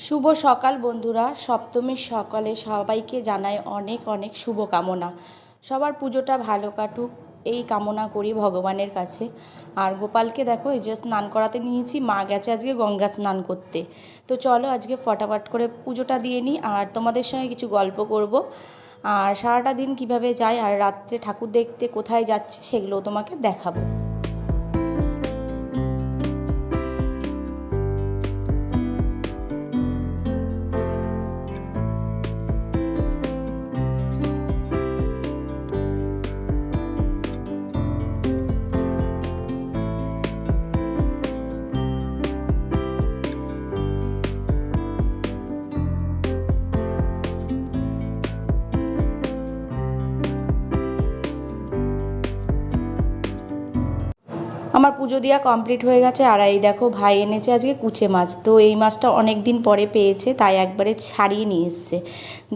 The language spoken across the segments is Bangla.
শুভ সকাল বন্ধুরা। সপ্তমীর সকালে সবাইকে জানাই অনেক অনেক শুভকামনা। সবার পুজোটা ভালো কাটুক এই কামনা করি ভগবানের কাছে। আর গোপালকে দেখো এই যে স্নান করাতে নিয়েছি, মা গেছে আজকে গঙ্গা স্নান করতে। তো চলো আজকে ফটাফট করে পুজোটা দিয়ে নিই আর তোমাদের সঙ্গে কিছু গল্প করব। আর সারাটা দিন কিভাবে যায় আর রাত্রে ঠাকুর দেখতে কোথায় যাচ্ছি সেগুলোও তোমাকে দেখাবো। আমার পুজো দেওয়া কমপ্লিট হয়ে গেছে। আর এই দেখো ভাই এনেছে আজকে কুচে মাছ। তো এই মাছটা অনেক দিন পরে পেয়েছে, তাই একবারে ছাড়িয়ে নিয়ে এসছে।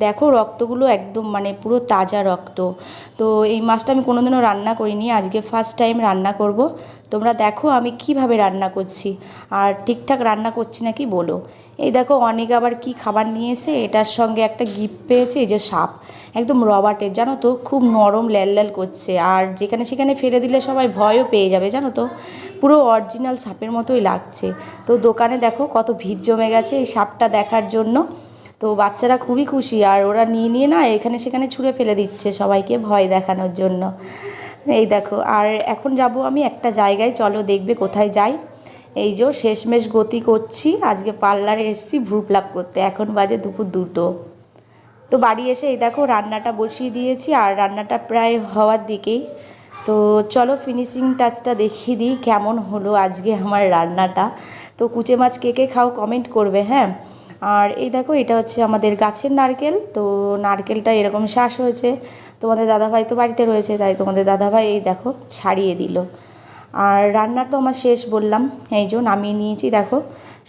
দেখো রক্তগুলো একদম মানে পুরো তাজা রক্ত। তো এই মাছটা আমি কোনোদিনও রান্না করিনি, আজকে ফার্স্ট টাইম রান্না করব। তোমরা দেখো আমি কিভাবে রান্না করছি আর ঠিকঠাক রান্না করছি নাকি বলো। এই দেখো অনেক আবার কি খাবার নিয়ে এসে, এটার সঙ্গে একটা গিফট পেয়েছে, এই যে সাপ একদম রবার্টের, জানো তো খুব নরম ল্যাল ল্যাল করছে। আর যেখানে সেখানে ফেলে দিলে সবাই ভয়ও পেয়ে যাবে, জানো তো পুরো অরিজিনাল সাপের মতোই লাগছে। তো দোকানে দেখো কত ভিড় জমে গেছে এই সাপটা দেখার জন্য। তো বাচ্চারা খুবই খুশি আর ওরা নিয়ে নিয়ে না এখানে সেখানে ছুঁড়ে ফেলে দিচ্ছে সবাইকে ভয় দেখানোর জন্য। এই দেখো আর এখন যাব আমি একটা জায়গায়, চলো দেখবে কোথায় যাই। এই যে শেষমেশ গতি করছি, আজকে পার্লারে এসেছি ভ্রু প্লাক করতে। এখন বাজে দুপুর 2টো। তো বাড়ি এসে এই দেখো রান্নাটা বসিয়ে দিয়েছি আর রান্নাটা প্রায় হওয়ার দিকেই। তো চলো ফিনিশিং টাচটা দেখিয়ে দিই কেমন হলো আজকে আমার রান্নাটা। তো কুচে মাছ কে কে খাও কমেন্ট করবে, হ্যাঁ। আর এই দেখো এটা হচ্ছে আমাদের গাছের নারকেল। তো নারকেলটা এরকম শ্বাস হয়েছে, তোমাদের দাদাভাই তো বাড়িতে রয়েছে, তাই তোমাদের দাদাভাই এই দেখো ছাড়িয়ে দিল। আর রান্না তো আমার শেষ বললাম, এই যে নামিয়ে নিয়েছি দেখো,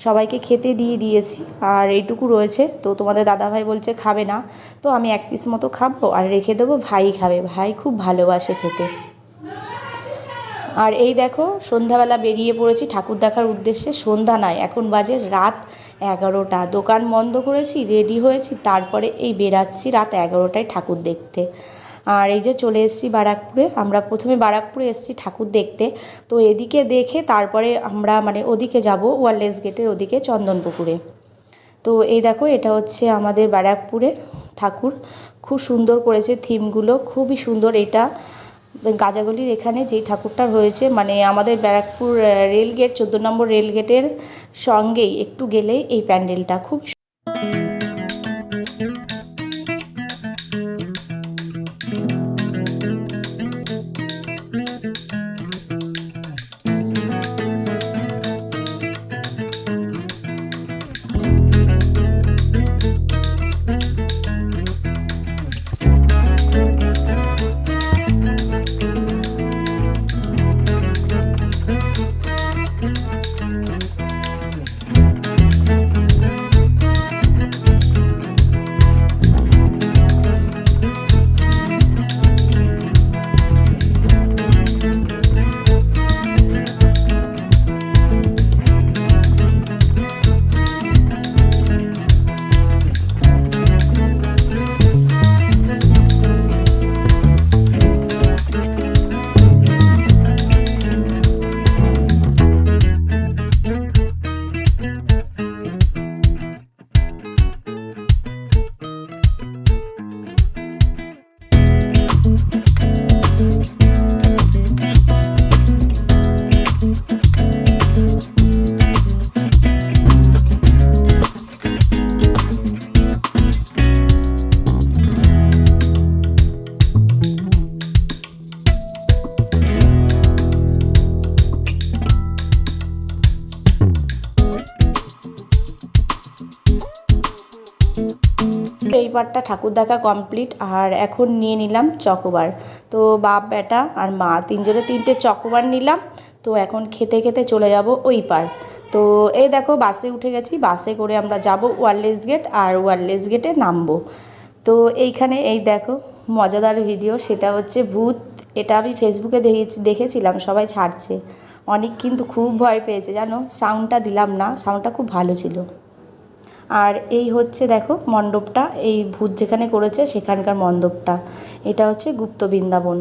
সবাইকে খেতে দিয়ে দিয়েছি। আর এইটুকু রয়েছে, তো তোমাদের দাদাভাই বলছে খাবে না, তো আমি 1 পিস মতো খাবো আর রেখে দেবো, ভাই খাবে, ভাই খুব ভালোবাসে খেতে। আর এই দেখো সন্ধ্যাবেলা বেরিয়ে পড়েছি ঠাকুর দেখার উদ্দেশ্যে। সন্ধ্যা নয়, এখন বাজে রাত 11টা। দোকান বন্ধ করেছি, রেডি হয়েছি, তারপরে এই বেরাচ্ছি রাত 11টায় ঠাকুর দেখতে। আর এই যে চলে এসেছি বারাকপুরে। আমরা প্রথমে বারাকপুরে এসেছি ঠাকুর দেখতে, তো এদিকে দেখে তারপরে আমরা মানে ওদিকে যাব, ওয়ারলেস গেটের ওদিকে চন্দনপুকুরে। তো এই দেখো এটা হচ্ছে আমাদের বারাকপুরে ঠাকুর, খুব সুন্দর করেছে থিমগুলো, খুবই সুন্দর। এটা গাজাগলির এখানে যেই ঠাকুরটা রয়েছে, মানে আমাদের ব্যারাকপুর রেলগেট 14 নম্বর রেলগেটের সঙ্গেই একটু গেলেই এই প্যান্ডেলটা খুব। এইবারটা ঠাকুর দেখা কমপ্লিট আর এখন নিয়ে নিলাম চকোবার। তো বাপ বেটা আর মা তিনজনে 3টে চকোবার নিলাম। তো এখন খেতে খেতে চলে যাব ওই পার। তো এই দেখো বাসে উঠে গেছি, বাসে করে আমরা যাব ওয়ারলেস গেট আর ওয়ারলেস গেটে নামবো। তো এইখানে এই দেখো মজাদার ভিডিও, সেটা হচ্ছে ভূত। এটা আমি ফেসবুকে দেখেছিলাম, সবাই ছাড়ছে, অনেক কিন্তু খুব ভয় পেয়েছে জানো। সাউন্ডটা দিলাম না, সাউন্ডটা খুব ভালো ছিল। আর এই হচ্ছে দেখো মণ্ডপটা, এই ভূত যেখানে করেছে সেখানকার মণ্ডপটা, এটা হচ্ছে গুপ্ত বৃন্দাবন।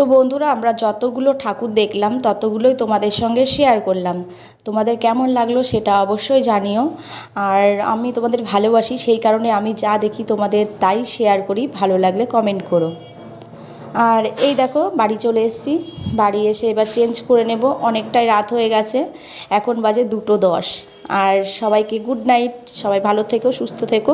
বন্ধুরা, আমরা যতগুলো ঠাকুর দেখলাম ততগুলোই তোমাদের সঙ্গে শেয়ার করলাম। তোমাদের কেমন লাগলো সেটা অবশ্যই জানিও। আর আমি তোমাদের ভালোবাসি, সেই কারণে আমি যা দেখি তোমাদের তাই শেয়ার করি। ভালো লাগলে কমেন্ট করো। আর এই দেখো বাড়ি চলে এসেছি। বাড়ি এসে এবার চেঞ্জ করে নেব, অনেকটাই রাত হয়ে গেছে, এখন বাজে 2:10। আর সবাইকে গুড নাইট, সবাই ভালো থেকো, সুস্থ থেকো।